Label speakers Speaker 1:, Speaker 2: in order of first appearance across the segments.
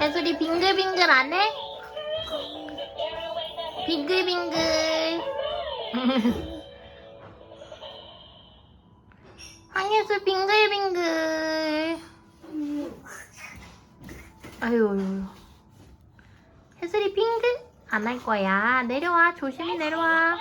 Speaker 1: 해솔이 빙글빙글 안 해? 빙글빙글. 황해솔 빙글빙글. 아유. 해솔이 빙글 안 할 거야. 내려와. 조심히 내려와.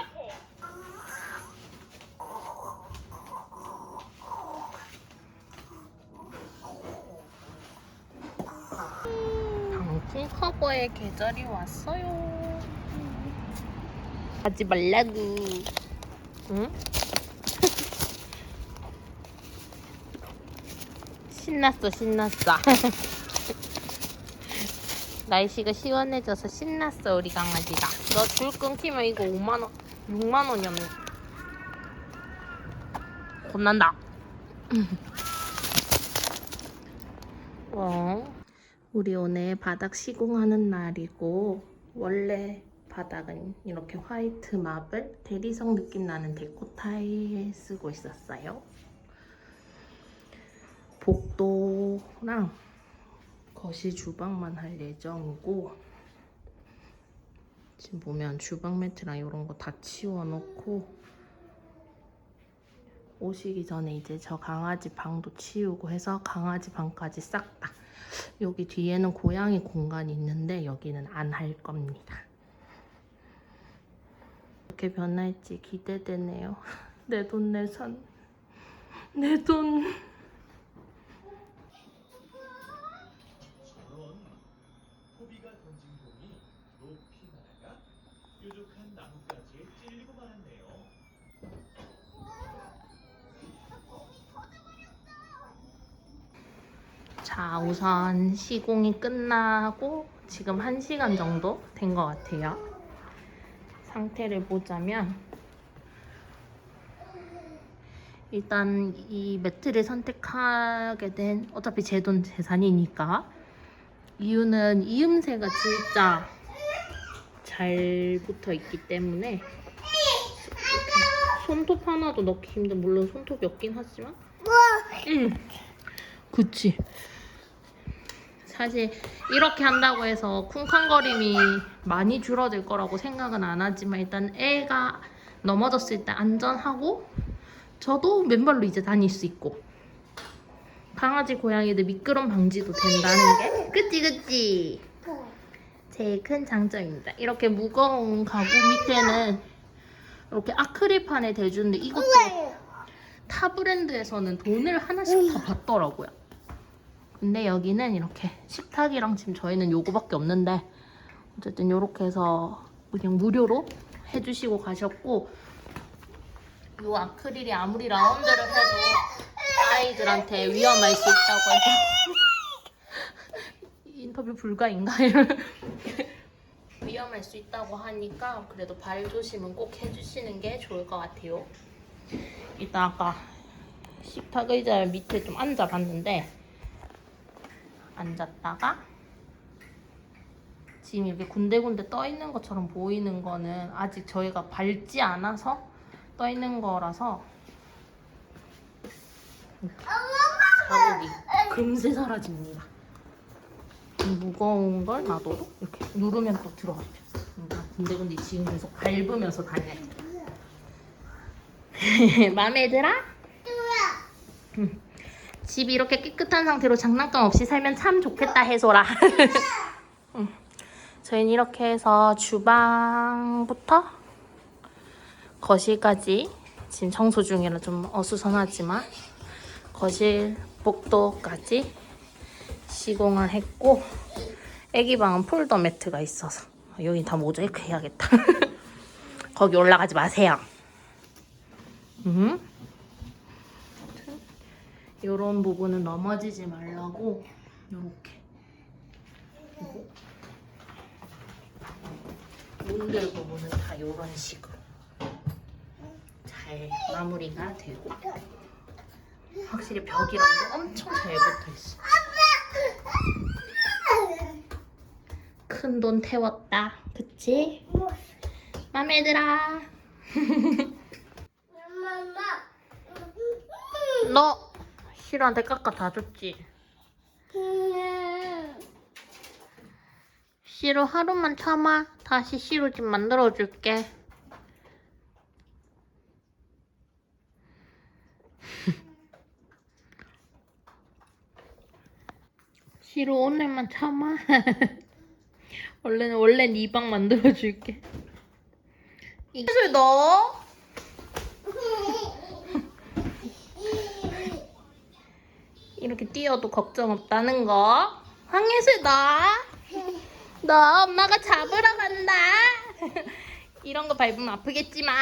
Speaker 1: 방풍 커버의 계절이 왔어요. 하지 말라고. 응? 신났어. 날씨가 시원해져서 신났어 우리 강아지가. 너 줄 끊기면 이거 5만원 6만원이었네. 혼난다. 우리 오늘 바닥 시공하는 날이고, 원래 바닥은 이렇게 화이트 마블 대리석 느낌 나는 데코 타일 쓰고 있었어요. 복도랑 거실 주방만 할 예정이고, 지금 보면 주방 매트랑 이런 거 다 치워놓고 오시기 전에 이제 저 강아지 방도 치우고 해서 강아지 방까지 싹 다. 여기 뒤에는 고양이 공간이 있는데 여기는 안 할 겁니다. 어떻게 변할지 기대되네요. 내 돈 내산. 내 돈.
Speaker 2: 호비가 던진 공이 높이 날아가 뾰족한 나뭇가지에 찔리고 말았네요.
Speaker 1: 자, 우선 시공이 끝나고 지금 1시간 정도 된 것 같아요. 상태를 보자면 일단 이 매트를 선택하게 된, 어차피 제 돈 재산이니까, 이유는 이음새가 진짜 잘 붙어 있기 때문에 이렇게 손톱 하나도 넣기 힘든, 물론 손톱이 없긴 하지만 그치. 사실 이렇게 한다고 해서 쿵쾅거림이 많이 줄어들 거라고 생각은 안 하지만, 일단 애가 넘어졌을 때 안전하고 저도 맨발로 이제 다닐 수 있고 강아지 고양이들 미끄럼 방지도 된다는 게 그치 제일 큰 장점입니다. 이렇게 무거운 가구 밑에는 이렇게 아크릴판에 대주는데, 이것도 타 브랜드에서는 돈을 하나씩 더 받더라고요. 근데 여기는 이렇게 식탁이랑 지금 저희는 요거밖에 없는데, 어쨌든 요렇게 해서 그냥 무료로 해주시고 가셨고, 요 아크릴이 아무리 라운드를 해도 아이들한테 위험할 수 있다고 해서 인터뷰 불가인가요? 위험할 수 있다고 하니까 그래도 발 조심은 꼭 해주시는 게 좋을 것 같아요. 일단 아까 식탁 의자 밑에 좀 앉아봤는데, 앉았다가 지금 이렇게 군데군데 떠 있는 것처럼 보이는 거는 아직 저희가 밟지 않아서 떠 있는 거라서 자국이 금세 사라집니다. 무거운 걸 놔둬도 이렇게 누르면 또 들어가죠. 그러니까 군데군데 지금 계속 밟으면서 다녀요. 마음에 들어? 집이 이렇게 깨끗한 상태로 장난감 없이 살면 참 좋겠다, 해소라. 저희는 이렇게 해서 주방부터 거실까지 지금 청소 중이라 좀 어수선하지만 거실 복도까지 시공을 했고, 애기 방은 폴더 매트가 있어서 여기 다 모자이크 해야겠다. 거기 올라가지 마세요. 요런 부분은 넘어지지 말라고 요렇게 문들 부분은 다 요런 식으로 잘 마무리가 되고, 확실히 벽이랑도 엄청 잘 붙어있어. 큰 돈 태웠다, 그치? 맘에 들어. 너 실한테 깎아 다 줬지? 시루 하루만 참아. 다시 시루집 만들어줄게. 시루 오늘만 참아. 원래 네 방 만들어줄게. 이것을 넣어. 이렇게 뛰어도 걱정 없다는 거. 황예슬 너 엄마가 잡으러 간다. 이런 거 밟으면 아프겠지만.